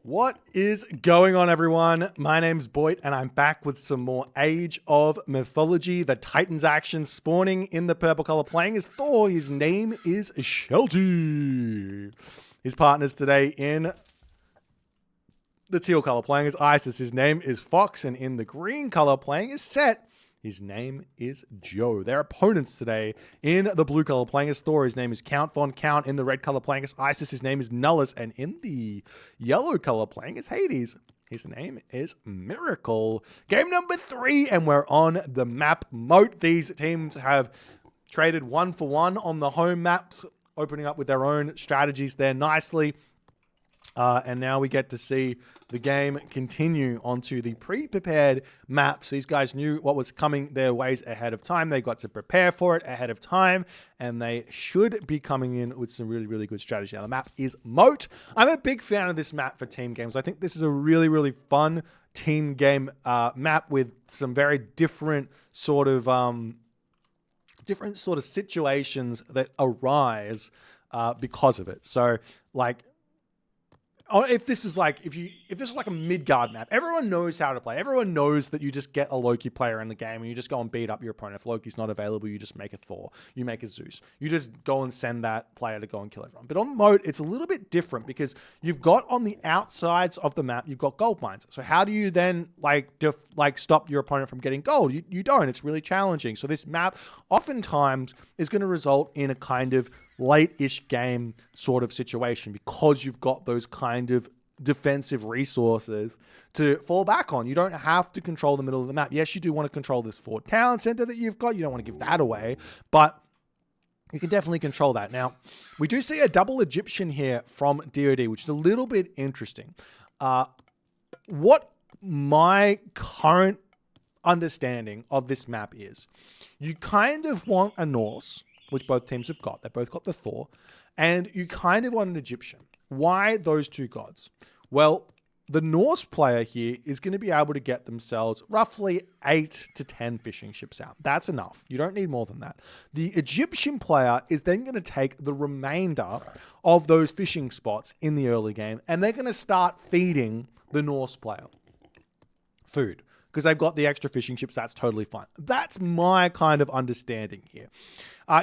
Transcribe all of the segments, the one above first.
What is going on, everyone? My name's Boit, and I'm back with some more Age of Mythology. The Titans action spawning in the purple color, playing as Thor. His name is Shelty. His partners today in the teal color, playing as Isis. His name is Fox, and in the green color, playing as Set. His name is Joe. Their opponents today in the blue color playing as Thor. His name is Count Von Count. In the red color playing as Isis. His name is Nullus. And in the yellow color playing as Hades. His name is Miracle. Game number 3, and we're on the map Moat. These teams have traded 1-for-1 on the home maps, opening up with their own strategies there nicely. And now we get to see the game continue onto the pre-prepared maps. These guys knew what was coming their ways ahead of time. They got to prepare for it ahead of time, and they should be coming in with some really, really good strategy. Now, the map is Moat. I'm a big fan of this map for team games. I think this is a really, really fun team game map with some very different sort of situations that arise because of it. So, like, if this is like a Midgard map, everyone knows how to play. Everyone knows that you just get a Loki player in the game and you just go and beat up your opponent. If Loki's not available, you just make a Thor. You make a Zeus. You just go and send that player to go and kill everyone. But on Moat, it's a little bit different because you've got on the outsides of the map, you've got gold mines. So how do you then stop your opponent from getting gold? You don't. It's really challenging. So this map oftentimes is going to result in a kind of late-ish game sort of situation because you've got those kind of defensive resources to fall back on. You don't have to control the middle of the map. Yes, you do want to control this Fort Town Center that you've got. You don't want to give that away, but you can definitely control that. Now, we do see a double Egyptian here from DoD, which is a little bit interesting. What my current understanding of this map is, you kind of want a Norse, which both teams have got. They both got the Thor. And you kind of want an Egyptian. Why those two gods? Well, the Norse player here is going to be able to get themselves roughly 8 to 10 fishing ships out. That's enough. You don't need more than that. The Egyptian player is then going to take the remainder of those fishing spots in the early game, and they're going to start feeding the Norse player food, because they've got the extra fishing ships. That's totally fine. That's my kind of understanding here.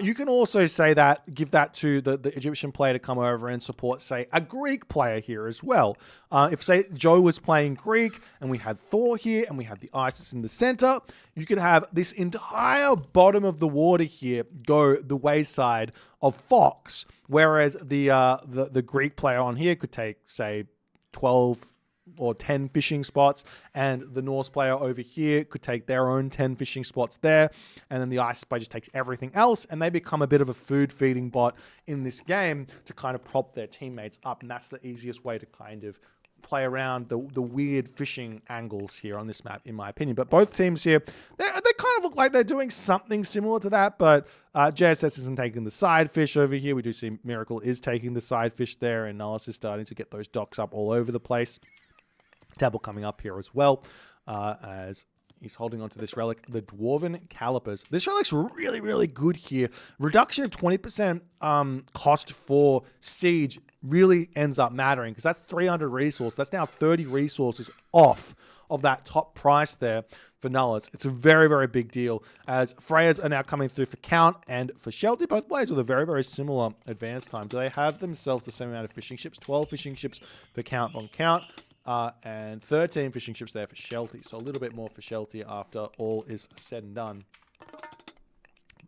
You can also say that, give that to the Egyptian player to come over and support, say, a Greek player here as well. If, say, Joe was playing Greek and we had Thor here and we had the Isis in the center, you could have this entire bottom of the water here go the wayside of Fox, whereas the Greek player on here could take, say, 12 or 10 fishing spots, and the Norse player over here could take their own 10 fishing spots there, and then the Isis player just takes everything else, and they become a bit of a food feeding bot in this game to kind of prop their teammates up, and that's the easiest way to kind of play around the weird fishing angles here on this map, in my opinion. But both teams here, they kind of look like they're doing something similar to that, but JSS isn't taking the side fish over here. We do see Miracle is taking the side fish there, and Nullus is starting to get those docks up all over the place. Table coming up here as well, as he's holding onto this relic, the Dwarven Calipers. This relic's really, really good here. Reduction of 20% cost for siege really ends up mattering, because that's 300 resources. That's now 30 resources off of that top price there for Nullus. It's a very, very big deal, as Freyas are now coming through for Count and for Shelty, both players with a very, very similar advance time. Do they have themselves the same amount of fishing ships? 12 fishing ships for Count on Count. And 13 fishing ships there for Shelty. So a little bit more for Shelty after all is said and done.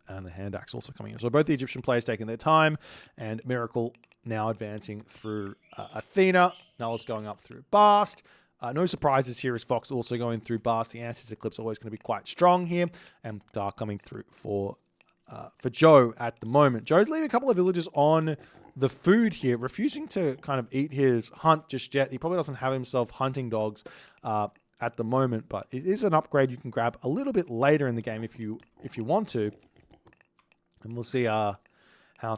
And the hand axe also coming in. So both the Egyptian players taking their time, and Miracle now advancing through Athena. Nullus going up through Bast. No surprises here, as Fox also going through Bast. The Ansys Eclipse always going to be quite strong here. And Dark coming through for Joe at the moment. Joe's leaving a couple of villagers on the food here, refusing to kind of eat his hunt just yet. He probably doesn't have himself hunting dogs at the moment, but it is an upgrade you can grab a little bit later in the game if you want to. And we'll see how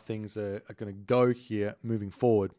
things are going to go here moving forward.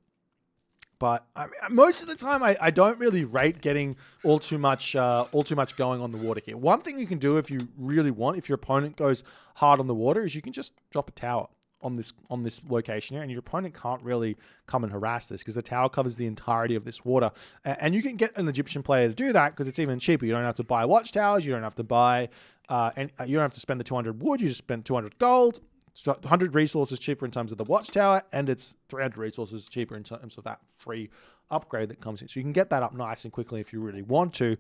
But I mean, most of the time, I don't really rate getting all too much going on the water here. One thing you can do if you really want, if your opponent goes hard on the water, is you can just drop a tower on this location here, and your opponent can't really come and harass this because the tower covers the entirety of this water. And you can get an Egyptian player to do that because it's even cheaper. You don't have to buy watchtowers. You don't have to buy, and you don't have to spend the 200 wood. You just spend 200 gold. So 100 resources cheaper in terms of the watchtower, and it's 300 resources cheaper in terms of that free upgrade that comes in. So you can get that up nice and quickly if you really want to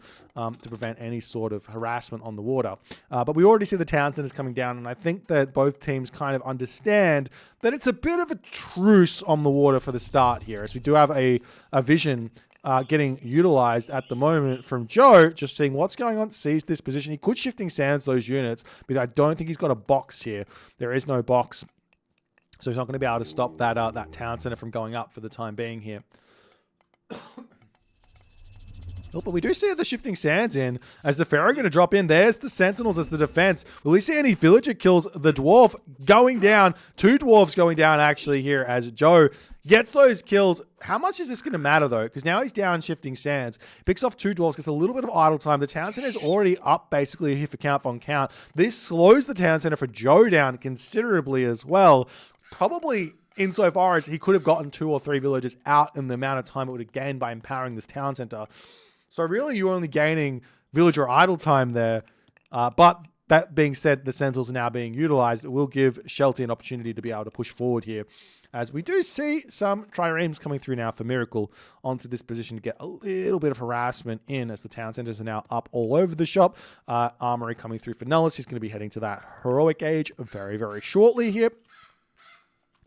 prevent any sort of harassment on the water. But we already see the town centers coming down, and I think that both teams kind of understand that it's a bit of a truce on the water for the start here, as we do have a vision getting utilized at the moment from Joe, just seeing what's going on, sees this position. He could shifting sands those units, but I don't think he's got a box here. There is no box, so he's not going to be able to stop that that town center from going up for the time being here. Oh, but we do see the shifting sands in as the Pharaoh going to drop in. There's the Sentinels as the defense. Will we see any villager kills? The dwarf going down. 2 dwarves going down actually here as Joe gets those kills. How much is this going to matter though? Because now he's down shifting sands. Picks off 2 dwarves, gets a little bit of idle time. The town center is already up basically here for count on count. This slows the town center for Joe down considerably as well. Probably insofar as he could have gotten 2 or 3 villagers out in the amount of time it would have gained by empowering this town center. So really, you're only gaining villager idle time there. But that being said, the Sentinels are now being utilized. It will give Shelty an opportunity to be able to push forward here. As we do see some triremes coming through now for Miracle onto this position to get a little bit of harassment in, as the town centers are now up all over the shop. Armory coming through for Nellis. He's going to be heading to that heroic age very, very shortly here.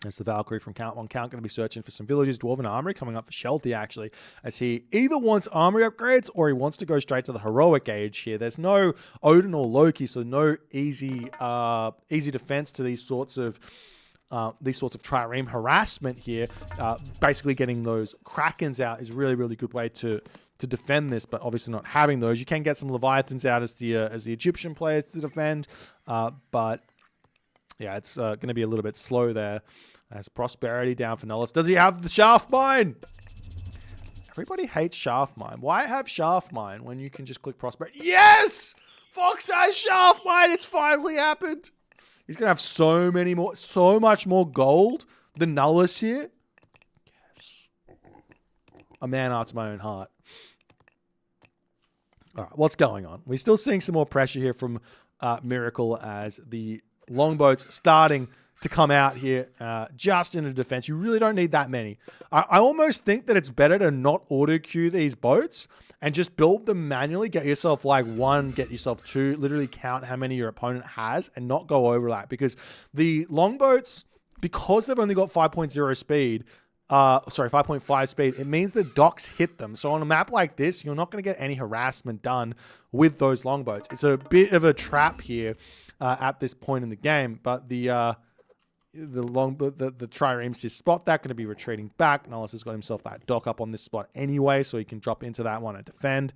As the Valkyrie from Count 1 Count going to be searching for some villages. Dwarven Armory coming up for Shelty, actually, as he either wants armory upgrades or he wants to go straight to the heroic age here. There's no Odin or Loki, so no easy defense to these sorts of trireme harassment here. Basically getting those Krakens out is a really, really good way to defend this, but obviously not having those. You can get some Leviathans out as the Egyptian players to defend, but yeah, it's going to be a little bit slow there. As Prosperity down for Nullis. Does he have the Shaft Mine? Everybody hates Shaft Mine. Why have Shaft Mine when you can just click Prosperity? Yes! Fox has Shaft Mine. It's finally happened. He's going to have so much more gold than Nullis here. Yes. A man after my own heart. All right, what's going on? We're still seeing some more pressure here from Miracle as the longboats starting to come out here just in a defense. You really don't need that many. I almost think that it's better to not auto queue these boats and just build them manually. Get yourself like 1, get yourself 2, literally count how many your opponent has and not go over that, because the longboats, because they've only got 5.0 speed, 5.5 speed, it means the docks hit them. So on a map like this, you're not going to get any harassment done with those longboats. It's a bit of a trap here at this point in the game, but the triremes just spot that, going to be retreating back. Nullis has got himself that dock up on this spot anyway, so he can drop into that one and defend.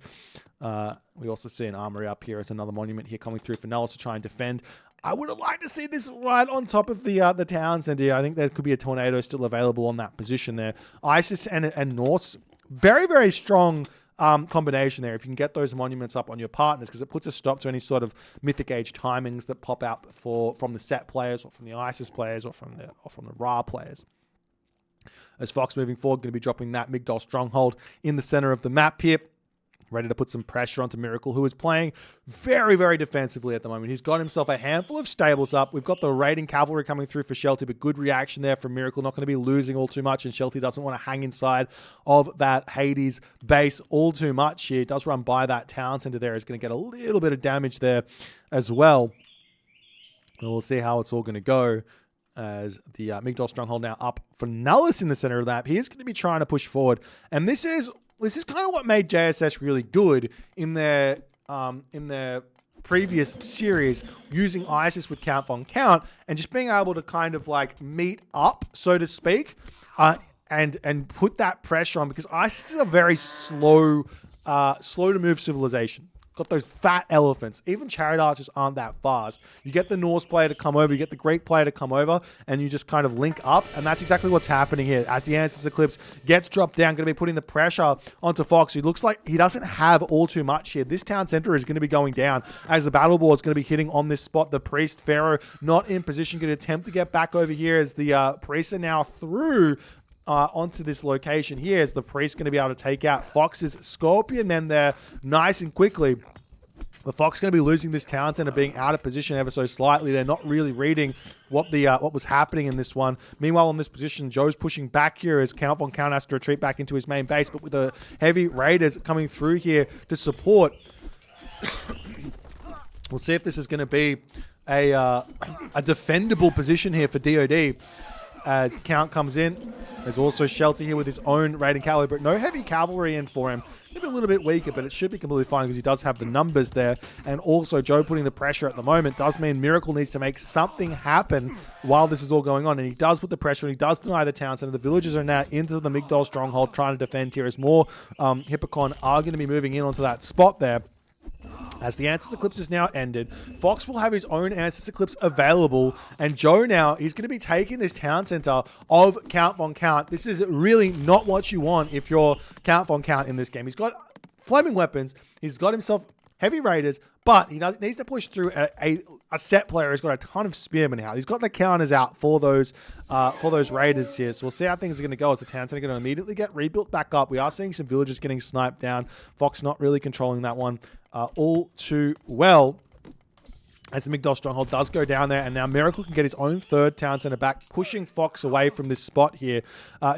We also see an armory up here. It's another monument here coming through for Nullis to try and defend. I would have liked to see this right on top of the town center. I think there could be a tornado still available on that position there. Isis and Norse, very, very strong combination there if you can get those monuments up on your partners, because it puts a stop to any sort of Mythic Age timings that pop out from the Set players or from the Isis players or from the Ra players. As Fox moving forward, going to be dropping that Migdol Stronghold in the center of the map here, ready to put some pressure onto Miracle, who is playing very, very defensively at the moment. He's got himself a handful of stables up. We've got the raiding cavalry coming through for Shelty, but good reaction there from Miracle. Not going to be losing all too much, and Shelty doesn't want to hang inside of that Hades base all too much here. It does run by that town center there. He's going to get a little bit of damage there as well. And we'll see how it's all going to go. As the Migdol Stronghold now up for Nullis in the center of that. He is going to be trying to push forward. And this is kind of what made JSS really good in their previous series, using Isis with Count on Count and just being able to kind of like meet up, so to speak, and put that pressure on, because Isis is a very slow to move civilization. got those fat elephants. Even chariot archers aren't that fast. You get the Norse player to come over, you get the Greek player to come over, and you just kind of link up, and that's exactly what's happening here. As the Ancestor Eclipse gets dropped down, going to be putting the pressure onto Fox, who looks like he doesn't have all too much here. This town center is going to be going down as the battle board is going to be hitting on this spot. The priest, Pharaoh, not in position, going to attempt to get back over here as the priests are now through onto this location here, as the priest going to be able to take out Fox's Scorpion men there nice and quickly. The Fox going to be losing this town center, being out of position ever so slightly. They're not really reading what was happening in this one. Meanwhile, in this position, Joe's pushing back here as Count von Count has to retreat back into his main base, but with the heavy raiders coming through here to support, we'll see if this is going to be a defendable position here for DoD. As Count comes in, there's also Shelter here with his own raiding cavalry, but no heavy cavalry in for him. Maybe a little bit weaker, but it should be completely fine because he does have the numbers there. And also, Joe putting the pressure at the moment does mean Miracle needs to make something happen while this is all going on. And he does put the pressure, and he does deny the town center. The villagers are now into the Migdol stronghold trying to defend here as more Hippocon are going to be moving in onto that spot there. As the Ancestor Eclipse is now ended, Fox will have his own Ancestor Eclipse available, and Joe now, he's going to be taking this town center of Count von Count. This is really not what you want if you're Count von Count in this game. He's got flaming weapons, he's got himself heavy raiders, but he needs to push through a set player who's got a ton of spearmen out. He's got the counters out for those raiders here. So we'll see how things are going to go as the town center going to immediately get rebuilt back up. We are seeing some villagers getting sniped down. Fox not really controlling that one all too well, as the Migdol stronghold does go down there, and now Miracle can get his own third town center back, pushing Fox away from this spot here.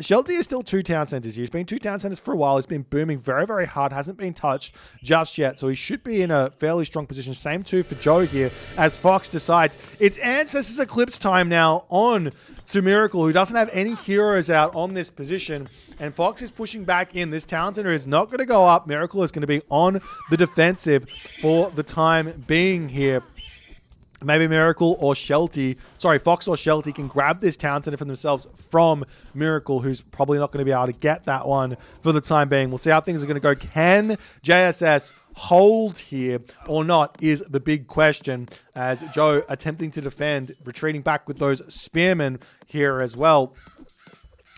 Shelty is still 2 town centers here. He's been 2 town centers for a while. He's been booming very, very hard. Hasn't been touched just yet, so he should be in a fairly strong position. Same too for Joe here, as Fox decides it's Ancestors Eclipse time now on to Miracle, who doesn't have any heroes out on this position. And Fox is pushing back in. This town center is not going to go up. Miracle is going to be on the defensive for the time being here. Maybe Miracle or Shelty, Fox or Shelty can grab this town center for themselves from Miracle, who's probably not going to be able to get that one for the time being. We'll see how things are going to go. Can JSS hold here or not is the big question, as Joe attempting to defend, retreating back with those spearmen here as well.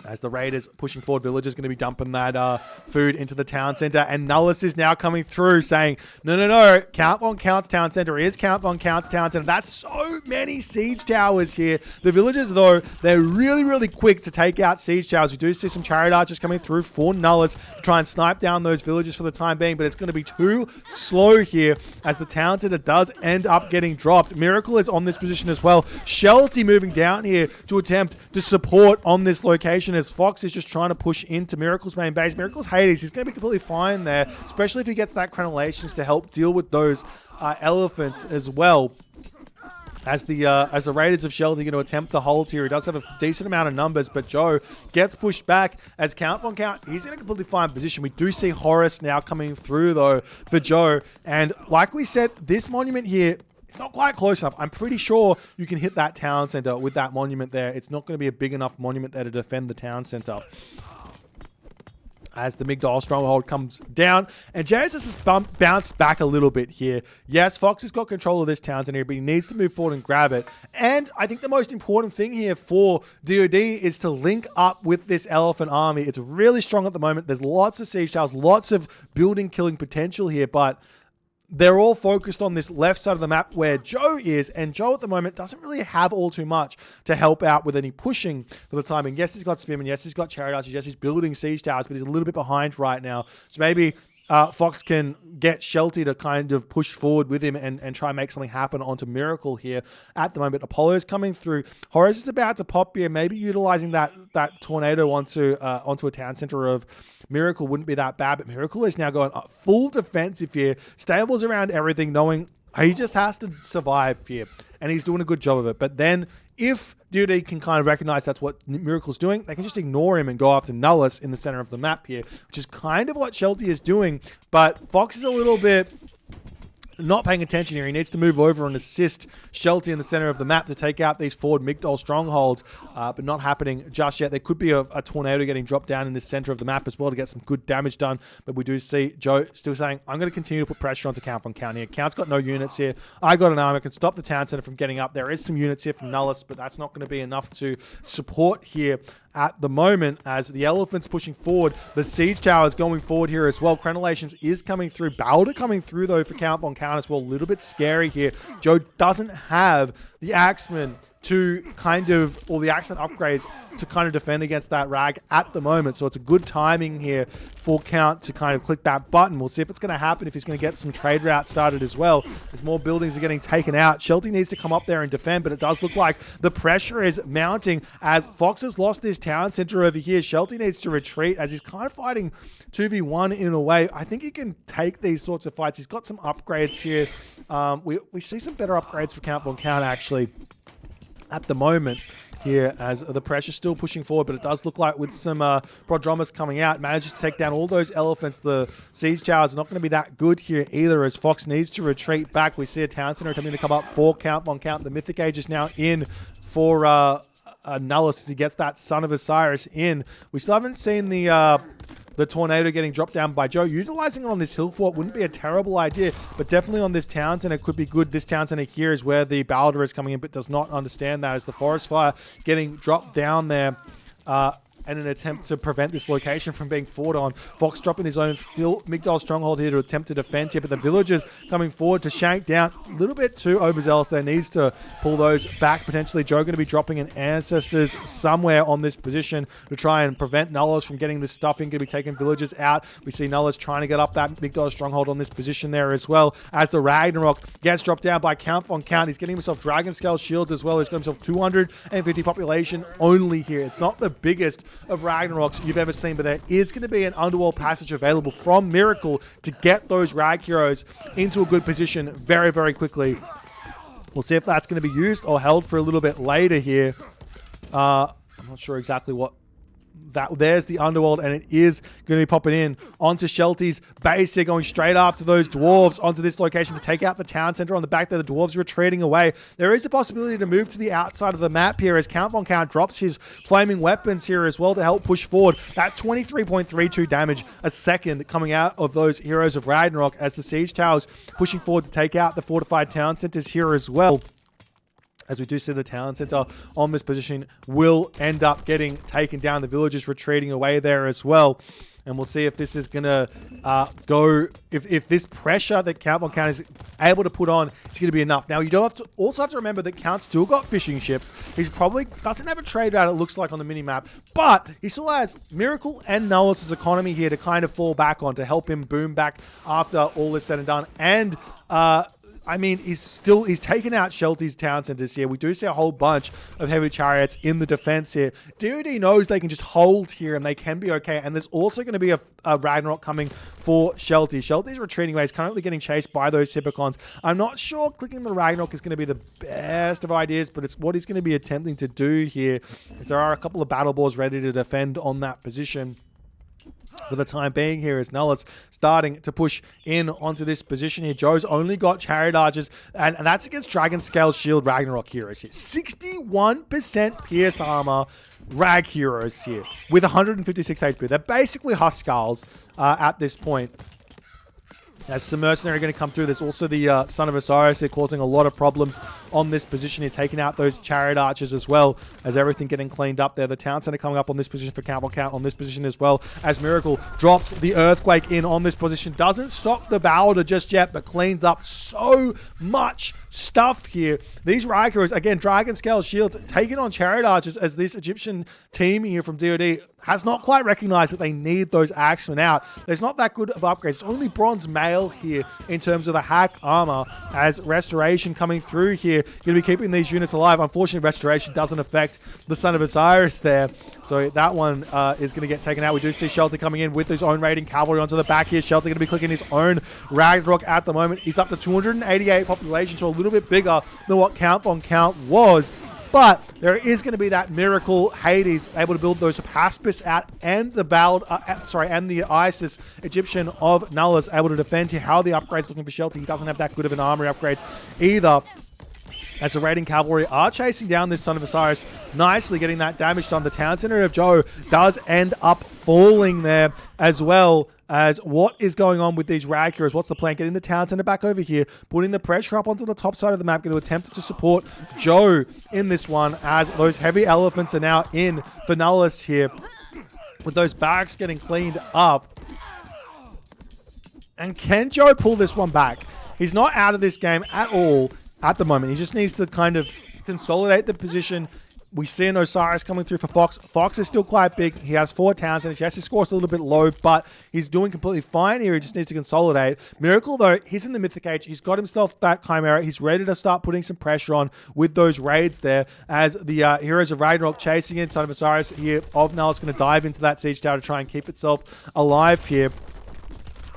As the raiders pushing forward, villagers going to be dumping that food into the town center. And Nullus is now coming through saying, no, Count von Count's town center is Count von Count's town center. That's so many siege towers here. The villagers, though, they're really, really quick to take out siege towers. We do see some chariot archers coming through for Nullus to try and snipe down those villagers for the time being, but it's going to be too slow here as the town center does end up getting dropped. Miracle is on this position as well. Shelty moving down here to attempt to support on this location, as Fox is just trying to push into Miracle's main base. Miracle's Hades, he's going to be completely fine there, especially if he gets that crenellations to help deal with those elephants as well. As the Raiders of Shelty are going to attempt the hold here. He does have a decent amount of numbers, but Joe gets pushed back as Count von Count. He's in a completely fine position. We do see Horus now coming through, though, for Joe. And like we said, this monument here, it's not quite close enough. I'm pretty sure you can hit that town center with that monument there. It's not going to be a big enough monument there to defend the town center. As the Migdol stronghold comes down, and JSS has bounced back a little bit here. Yes, Fox has got control of this town center, but he needs to move forward and grab it. And I think the most important thing here for DoD is to link up with this elephant army. It's really strong at the moment. There's lots of siege towers, lots of building killing potential here, but they're all focused on this left side of the map where Joe is, and Joe at the moment doesn't really have all too much to help out with any pushing for the time being. Yes, he's got spearmen. Yes, he's got chariot archers. Yes, he's building siege towers, but he's a little bit behind right now. So maybe Fox can get Shelty to kind of push forward with him and try and make something happen onto Miracle here at the moment. Apollo's coming through. Horus is about to pop here, maybe utilizing that tornado onto a town center of Miracle wouldn't be that bad, but Miracle is now going full defensive here. Stables around everything, knowing he just has to survive here, and he's doing a good job of it. But then if DoD can kind of recognize that's what Miracle's doing, they can just ignore him and go after Nullus in the center of the map here, which is kind of what Shelty is doing. But Fox is a little bit not paying attention here. He needs to move over and assist Shelty in the center of the map to take out these forward Migdol strongholds, but not happening just yet. There could be a tornado getting dropped down in the center of the map as well to get some good damage done, but we do see Joe still saying, I'm going to continue to put pressure onto Count von Count here. Count's got no units here. I got an arm. I can stop the town center from getting up. There is some units here from Nullus, but that's not going to be enough to support here at the moment as the Elephant's pushing forward. The Siege Tower is going forward here as well. Crenellations is coming through. Balder coming through, though, for Count von Count as well. A little bit scary here. Joe doesn't have the Axeman to kind of, or the Axeman upgrades to kind of defend against that rag at the moment. So it's a good timing here for Count to kind of click that button. We'll see if it's going to happen, if he's going to get some trade routes started as well, as more buildings are getting taken out. Shelty needs to come up there and defend, but it does look like the pressure is mounting as Fox has lost this town center over here. Shelty needs to retreat as he's kind of fighting 2v1 in a way. I think he can take these sorts of fights. He's got some upgrades here. We see some better upgrades for Count von Count actually at the moment here as the pressure's still pushing forward, but it does look like with some Prodromus coming out, manages to take down all those elephants. The Siege Tower is not going to be that good here either as Fox needs to retreat back. We see a town center attempting to come up for Count von Count. The Mythic Age is now in for Nullus as he gets that Son of Osiris in. We still haven't seen the tornado getting dropped down by Joe. Utilizing it on this hill fort wouldn't be a terrible idea, but definitely on this town center could be good. This town center here is where the Balder is coming in, but does not understand that as the forest fire getting dropped down there in an attempt to prevent this location from being fought on. Fox dropping his own Migdol stronghold here to attempt to defend here, but the villagers coming forward to shank down. A little bit too overzealous there. Needs to pull those back. Potentially Joe going to be dropping an Ancestors somewhere on this position to try and prevent Nullus from getting this stuff in. Going to be taking villagers out. We see Nullus trying to get up that Migdol stronghold on this position there as well. As the Ragnarok gets dropped down by Count von Count, he's getting himself Dragon Scale shields as well. He's got himself 250 population only here. It's not the biggest of Ragnaroks you've ever seen, but there is going to be an underworld passage available from Miracle to get those Rag heroes into a good position very, very quickly. We'll see if that's going to be used or held for a little bit later here. I'm not sure exactly what there's the underworld, and it is going to be popping in onto Shelty's base here, going straight after those dwarves onto this location to take out the town center on the back there. The dwarves retreating away. There is a possibility to move to the outside of the map here as Count von Count drops his flaming weapons here as well to help push forward. That's 23.32 damage a second coming out of those Heroes of Ragnarok as the Siege Towers pushing forward to take out the fortified town centers here as well. As we do see the town center on this position will end up getting taken down. The villagers retreating away there as well. And we'll see if this is going to go, if this pressure that Count von Count is able to put on is going to be enough. Now, you don't have to, also have to remember that Count still got fishing ships. He's probably doesn't have a trade route, it looks like, on the mini-map, but he still has Miracle and Nullus' economy here to kind of fall back on to help him boom back after all is said and done. And, I mean, he's taken out Shelty's town centers here. We do see a whole bunch of heavy chariots in the defense here. DoD knows they can just hold here and they can be okay. And there's also going to be a Ragnarok coming for Shelty. Shelty's retreating away. He's currently getting chased by those Hippocons. I'm not sure clicking the Ragnarok is going to be the best of ideas, but it's what he's going to be attempting to do here. As there are a couple of battle boars ready to defend on that position. For the time being here is Nullus starting to push in onto this position here. Joe's only got Chariot Archers, and that's against Dragon Scale Shield Ragnarok heroes here. 61% Pierce Armor Rag heroes here with 156 HP. They're basically Huskarls at this point. As some mercenary going to come through. There's also the Son of Osiris here causing a lot of problems on this position here, taking out those Chariot Archers as well as everything getting cleaned up there. The Town Center coming up on this position for Count von Count on this position as well as Miracle drops the Earthquake in on this position. Doesn't stop the Balder just yet, but cleans up so much stuff here. These Rag heroes, again, Dragon Scale Shields, taking on Chariot Archers as this Egyptian team here from DoD has not quite recognized that they need those Axemen out. There's not that good of upgrades. It's only Bronze Mail here in terms of the hack armor as Restoration coming through here. Going to be keeping these units alive. Unfortunately, Restoration doesn't affect the Son of Osiris there. So that one is going to get taken out. We do see Shelty coming in with his own raiding cavalry onto the back here. Shelty going to be clicking his own Ragnarok at the moment. He's up to 288 population, so a little bit bigger than what Count von Count was. But there is going to be that miracle. Hades able to build those Haspis out, and the and the Isis Egyptian of Nullus able to defend here. How are the upgrades looking for Shelty? He doesn't have that good of an armory upgrades either, as the raiding cavalry are chasing down this Son of Osiris, nicely getting that damage done. The town center of Joe does end up falling there, as well as what is going on with these rag heroes. What's the plan? Getting the town center back over here, putting the pressure up onto the top side of the map, going to attempt to support Joe in this one, as those heavy elephants are now in for Nullus here, with those barracks getting cleaned up. And can Joe pull this one back? He's not out of this game at all at the moment. He just needs to kind of consolidate the position. We see an Osiris coming through for Fox. Fox is still quite big. He has 4 towns, and yes, his score's a little bit low, but he's doing completely fine here. He just needs to consolidate. Miracle, though, he's in the Mythic Age. He's got himself that Chimera. He's ready to start putting some pressure on with those raids there, as the Heroes of Ragnarok chasing in. Son of Osiris here of Null is going to dive into that siege tower to try and keep itself alive here.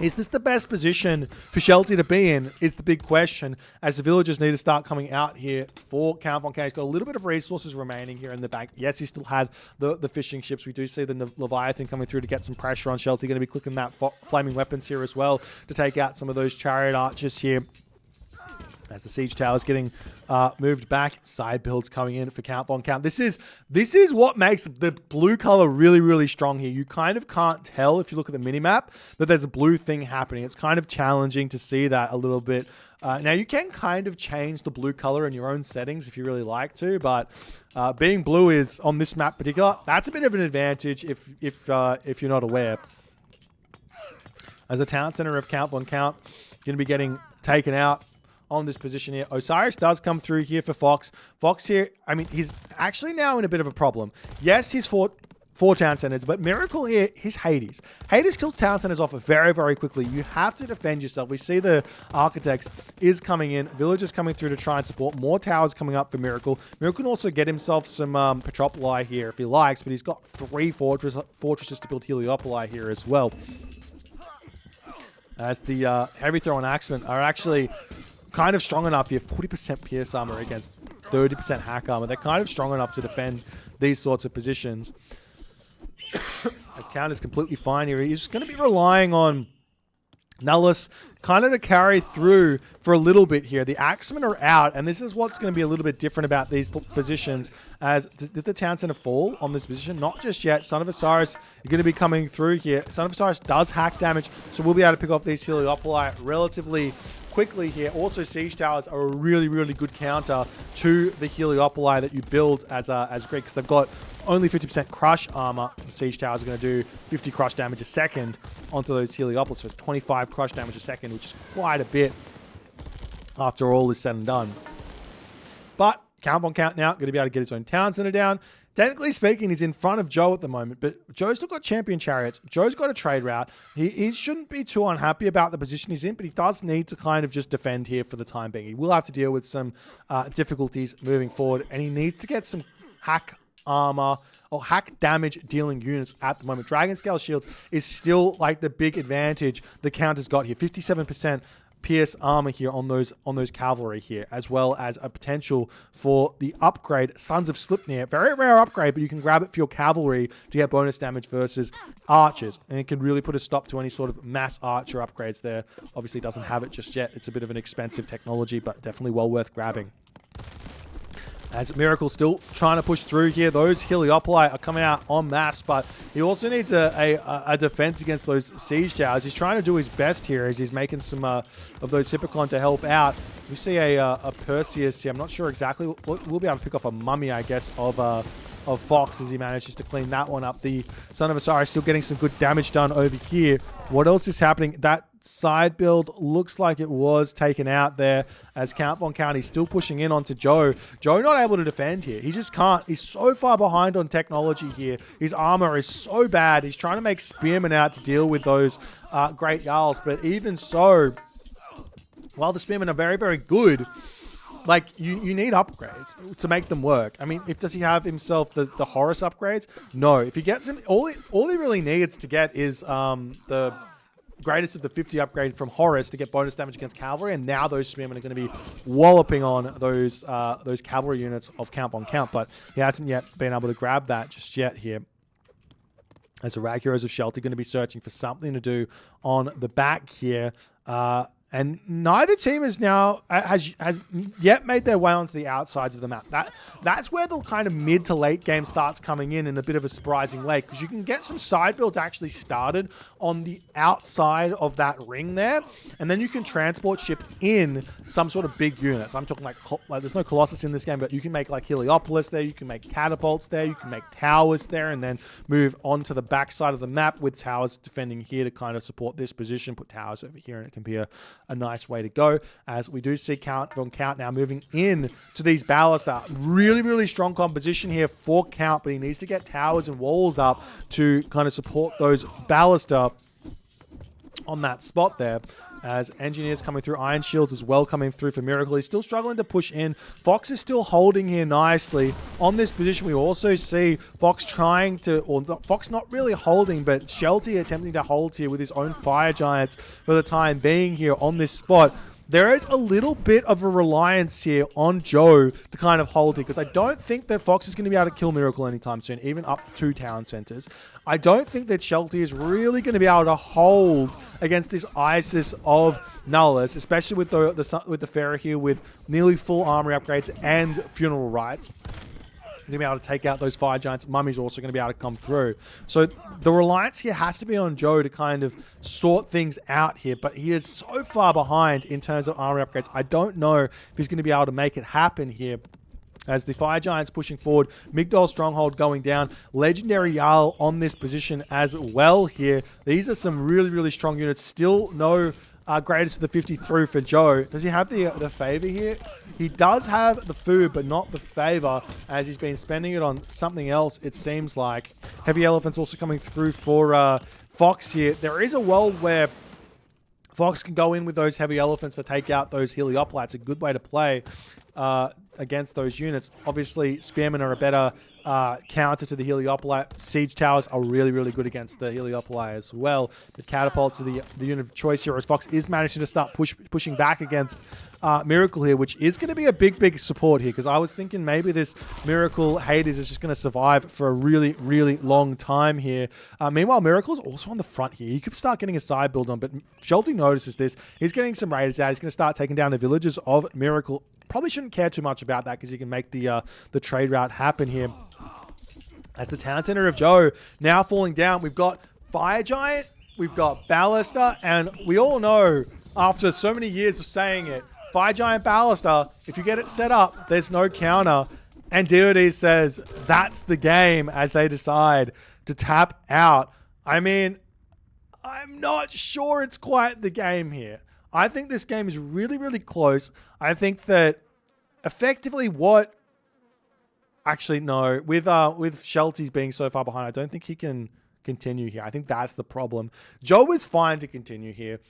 Is this the best position for Shelty to be in, is the big question, as the villagers need to start coming out here for Count Von K. He's got a little bit of resources remaining here in the bank. Yes, he still had the fishing ships. We do see the Leviathan coming through to get some pressure on Shelty. Going to be clicking that flaming weapons here as well to take out some of those chariot archers here. As the siege tower is getting moved back, side builds coming in for Count Von Count. This is what makes the blue color really, really strong here. You kind of can't tell if you look at the minimap that there's a blue thing happening. It's kind of challenging to see that a little bit. Now, you can kind of change the blue color in your own settings if you really like to, but being blue is, on this map particular, that's a bit of an advantage if you're not aware. As the town center of Count Von Count going to be getting taken out on this position here. Osiris does come through here for Fox. Fox here, I mean, he's actually now in a bit of a problem. Yes, he's fought 4 town centers, but Miracle here, he's Hades. Hades kills town centers off very, very quickly. You have to defend yourself. We see the Architects is coming in. Villagers coming through to try and support. More towers coming up for Miracle. Miracle can also get himself some Petropoli here if he likes, but he's got 3 fortresses to build Heliopoli here as well. As the Heavy Throw and Axemen are actually kind of strong enough here. 40% pierce armor against 30% hack armor. They're kind of strong enough to defend these sorts of positions. As Count is completely fine here. He's going to be relying on Nullus kind of to carry through for a little bit here. The Axemen are out, and this is what's going to be a little bit different about these positions. As did the town center fall on this position? Not just yet. Son of Osiris is going to be coming through here. Son of Osiris does hack damage, so we'll be able to pick off these Heliopoli relatively quickly here. Also, siege towers are a really, really good counter to the Heliopoli that you build as great, because they've got only 50% crush armor. The siege towers are going to do 50 crush damage a second onto those Heliopolis, so it's 25 crush damage a second, which is quite a bit after all is said and done. But Count Von Count now going to be able to get his own town center down. Technically speaking, he's in front of Joe at the moment, but Joe's still got champion chariots. Joe's got a trade route. He shouldn't be too unhappy about the position he's in, but he does need to kind of just defend here for the time being. He will have to deal with some difficulties moving forward, and he needs to get some hack armor or hack damage dealing units at the moment. Dragon Scale Shields is still like the big advantage the Count has got here. 57% pierce armor here on those cavalry here, as well as a potential for the upgrade Sons of Slipnir. Very rare upgrade, but you can grab it for your cavalry to get bonus damage versus archers, and it can really put a stop to any sort of mass archer upgrades there. Obviously doesn't have it just yet. It's a bit of an expensive technology, but definitely well worth grabbing. As Miracle still trying to push through here. Those Heliopoli are coming out en masse, but he also needs a defense against those siege towers. He's trying to do his best here as he's making some of those Hippocon to help out. We see a Perseus here. I'm not sure exactly. We'll be able to pick off a mummy, I guess, of Fox as he manages to clean that one up. The Son of Osiris still getting some good damage done over here. What else is happening? That side build looks like it was taken out there as Count Von Count. He's still pushing in onto Joe. Joe not able to defend here. He just can't. He's so far behind on technology here. His armor is so bad. He's trying to make Spearmen out to deal with those great Jarls. But even so, while the Spearmen are very, very good, like, you need upgrades to make them work. I mean, does he have himself the Horus upgrades? No. If he gets him, all he really needs to get is the greatest of the 50 upgrade from Horus to get bonus damage against cavalry, and now those spearmen are going to be walloping on those cavalry units of count on count, but he hasn't yet been able to grab that just yet here. As the Rag Heroes of Shelter going to be searching for something to do on the back here. And neither team has yet made their way onto the outsides of the map. That's where the kind of mid to late game starts coming in a bit of a surprising way, because you can get some side builds actually started on the outside of that ring there, and then you can transport ship in some sort of big units. I'm talking like there's no Colossus in this game, but you can make like Heliopolis there, you can make catapults there, you can make towers there, and then move on to the back side of the map with towers defending here to kind of support this position. Put towers over here, and it can be a nice way to go, as we do see count on count now moving in to these ballista. Really strong composition here for count, but he needs to get towers and walls up to kind of support those ballista on that spot there. As engineers coming through, iron shields as well coming through for Miracle. He's still struggling to push in. Fox is still holding here nicely on this position. We also see Fox trying to, or Fox not really holding, but Shelty attempting to hold here with his own fire giants for the time being here on this spot. There is a little bit of a reliance here on Joe to kind of hold it, because I don't think that Fox is going to be able to kill Miracle anytime soon, even up to town centers. I don't think that Shelty is really going to be able to hold against this ISIS of Nullus, especially with the Pharaoh here with nearly full armory upgrades and funeral rites. Going to be able to take out those fire giants. Mummy's also going to be able to come through. So the reliance here has to be on Joe to kind of sort things out here, but he is so far behind in terms of armor upgrades. I don't know if he's going to be able to make it happen here. As the fire giants pushing forward, Migdol Stronghold going down, Legendary Jarl on this position as well here. These are some really strong units. Still no greatest of the 50 through for Joe. Does he have the favor here? He does have the food, but not the favor, as he's been spending it on something else, it seems like. Heavy Elephants also coming through for Fox here. There is a world where Fox can go in with those Heavy Elephants to take out those Heliopolites. A good way to play against those units. Obviously, Spearmen are a better counter to the Heliopolite. Siege Towers are really good against the Heliopolite as well. But Catapults are the unit of choice here, as Fox is managing to start pushing back against Miracle here, which is going to be a big support here, because I was thinking maybe this Miracle Hades is just going to survive for a really long time here. Meanwhile, Miracle's also on the front here. You could start getting a side build on, but Shelty notices this. He's getting some raiders out. He's going to start taking down the villages of Miracle. Probably shouldn't care too much about that, because you can make the trade route happen here. As the town center of Joe now falling down, we've got Fire Giant, we've got Ballista, and we all know, after so many years of saying it, Fire Giant Ballista, if you get it set up, there's no counter. And DoD says that's the game as they decide to tap out. I mean, I'm not sure it's quite the game here. I think this game is really close. I think that effectively what... Actually, no. With Shelty's being so far behind, I don't think he can continue here. I think that's the problem. Joe is fine to continue here.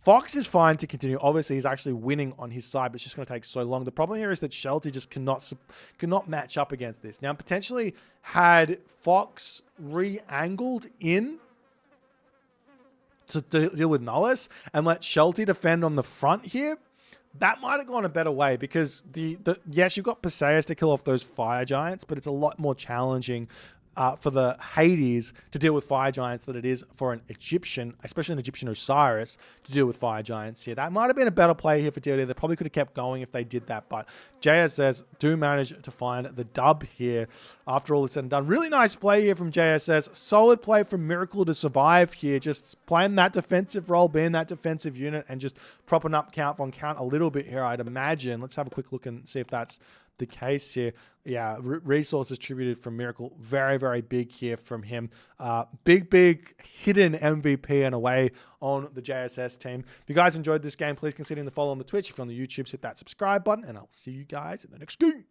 Fox is fine to continue. Obviously, he's actually winning on his side, but it's just going to take so long. The problem here is that Shelty just cannot match up against this. Now, potentially, had Fox re-angled in to deal with Nullus and let Shelty defend on the front here, that might have gone a better way, because yes, you've got Perseus to kill off those fire giants, but it's a lot more challenging for the Hades to deal with fire giants than it is for an Egyptian, especially an Egyptian Osiris, to deal with fire giants here. That might have been a better play here for DoD. They probably could have kept going if they did that, but JSS do manage to find the dub here after all is said and done. Really nice play here from JSS. Solid play from Miracle to survive here, just playing that defensive role, being that defensive unit, and just propping up count on count a little bit here, I'd imagine. Let's have a quick look and see if that's the case here. Yeah, resources attributed from Miracle, very big here from him. Big hidden MVP in a way on the JSS team. If you guys enjoyed this game, please consider the follow on the Twitch. If you're on the YouTube, hit that subscribe button, and I'll see you guys in the next game.